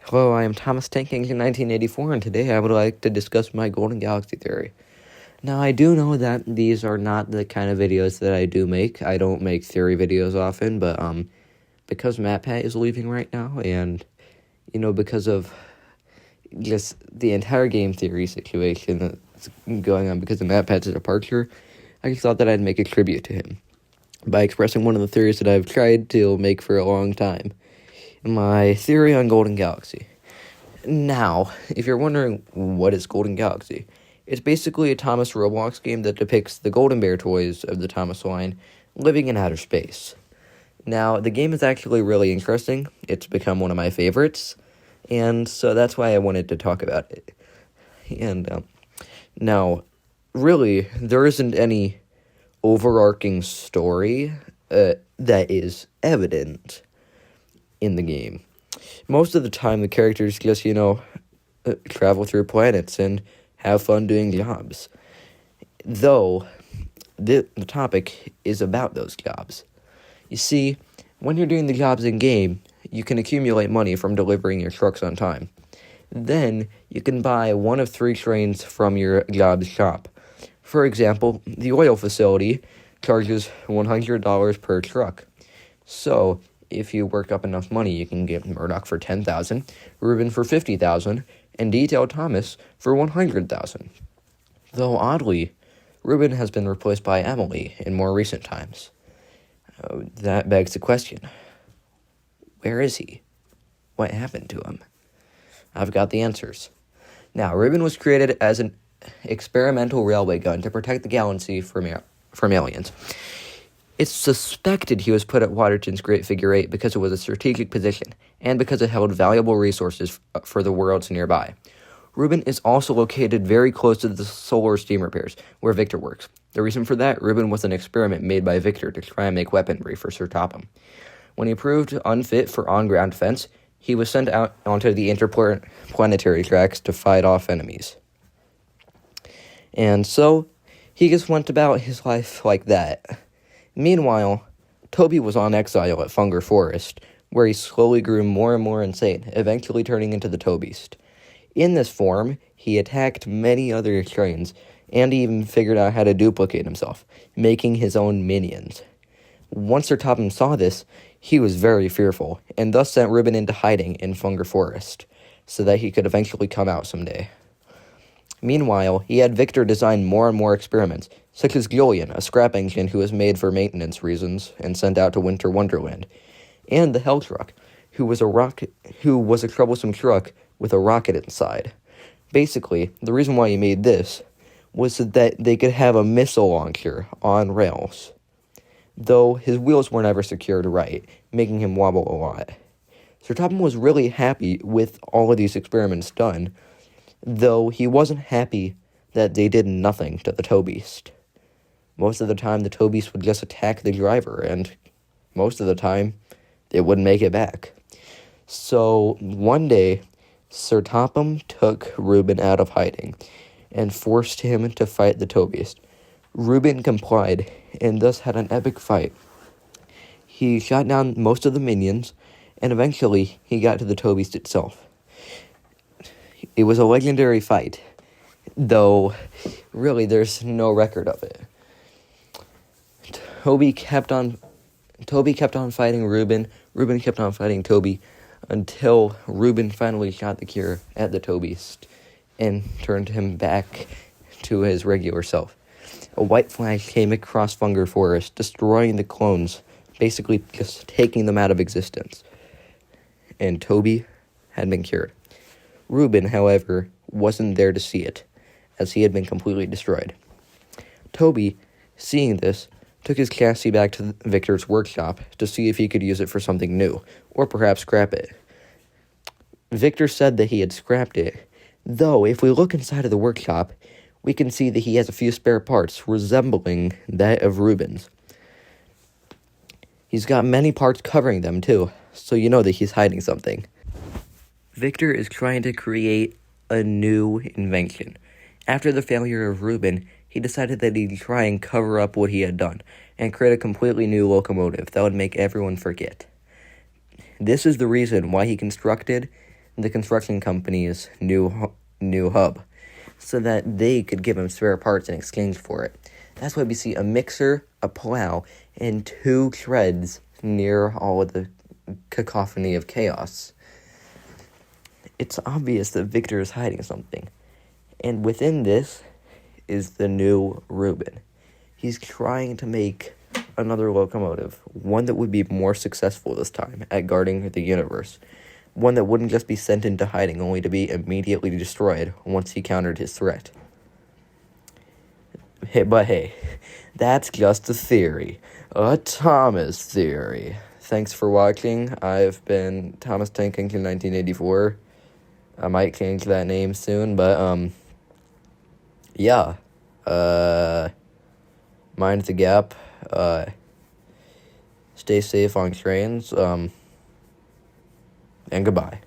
Hello, I am Thomas Tank Engine 1984, and today I would like to discuss my Golden Galaxy theory. Now, I do know that these are not the kind of videos that I do make. I don't make theory videos often, but because MatPat is leaving right now, and because of just the entire game theory situation that's going on because of MatPat's departure, I just thought that I'd make a tribute to him by expressing one of the theories that I've tried to make for a long time. My theory on Golden Galaxy. Now, if you're wondering what is Golden Galaxy, it's basically a Thomas Roblox game that depicts the Golden Bear toys of the Thomas line living in outer space. Now, the game is actually really interesting. It's become one of my favorites, and so that's why I wanted to talk about it. And now, really, there isn't any overarching story that is evident in the game. Most of the time, the characters just, travel through planets and have fun doing jobs. Though, the topic is about those jobs. You see, when you're doing the jobs in-game, you can accumulate money from delivering your trucks on time. Then, you can buy one of 3 trains from your job's shop. For example, the oil facility charges $100 per truck. So, if you work up enough money, you can get Murdoch for $10,000, Ruben for $50,000, and Detail Thomas for $100,000. Though oddly, Ruben has been replaced by Emily in more recent times. That begs the question: where is he? What happened to him? I've got the answers. Now, Ruben was created as an experimental railway gun to protect the galaxy from aliens. It's suspected he was put at Waterton's Great Figure 8 because it was a strategic position, and because it held valuable resources for the worlds nearby. Reuben is also located very close to the solar steam repairs, where Victor works. The reason for that, Reuben was an experiment made by Victor to try and make weaponry for Sir Topham. When he proved unfit for on-ground defense, he was sent out onto the interplanetary tracks to fight off enemies. And so, he just went about his life like that. Meanwhile, Toby was on exile at Funger Forest, where he slowly grew more and more insane, eventually turning into the Toby Beast. In this form, he attacked many other trains, and he even figured out how to duplicate himself, making his own minions. Once Sir Topham saw this, he was very fearful, and thus sent Ruben into hiding in Funger Forest, so that he could eventually come out someday. Meanwhile, he had Victor design more and more experiments, such as Julian, a scrap engine who was made for maintenance reasons and sent out to Winter Wonderland, and the Hell Truck, who was a troublesome truck with a rocket inside. Basically, the reason why he made this was so that they could have a missile launcher on rails, though his wheels were never secured right, making him wobble a lot. Sir Topham was really happy with all of these experiments done, though he wasn't happy that they did nothing to the Toby Beast. Most of the time, the Toby Beast would just attack the driver, and most of the time, they wouldn't make it back. So, one day, Sir Topham took Reuben out of hiding and forced him to fight the Toby Beast. Reuben complied, and thus had an epic fight. He shot down most of the minions, and eventually, he got to the Toby Beast itself. It was a legendary fight, though really there's no record of it. Toby kept on fighting Reuben. Reuben kept on fighting Toby until Reuben finally shot the cure at the Toby Beast and turned him back to his regular self. A white flash came across Funger Forest, destroying the clones, basically just taking them out of existence. And Toby had been cured. Reuben, however, wasn't there to see it, as he had been completely destroyed. Toby, seeing this, took his chassis back to Victor's workshop to see if he could use it for something new, or perhaps scrap it. Victor said that he had scrapped it, though if we look inside of the workshop, we can see that he has a few spare parts resembling that of Reuben's. He's got many parts covering them too, so you know that he's hiding something. Victor is trying to create a new invention. After the failure of Reuben, he decided that he'd try and cover up what he had done, and create a completely new locomotive that would make everyone forget. This is the reason why he constructed the construction company's new hub, so that they could give him spare parts in exchange for it. That's why we see a mixer, a plow, and 2 treads near all of the cacophony of chaos. It's obvious that Victor is hiding something. And within this is the new Reuben. He's trying to make another locomotive, one that would be more successful this time at guarding the universe. One that wouldn't just be sent into hiding only to be immediately destroyed once he countered his threat. But hey, that's just a theory. A Thomas theory. Thanks for watching. I've been Thomas Tankington 1984. I might change that name soon, but, yeah. Mind the gap. Stay safe on trains. And goodbye.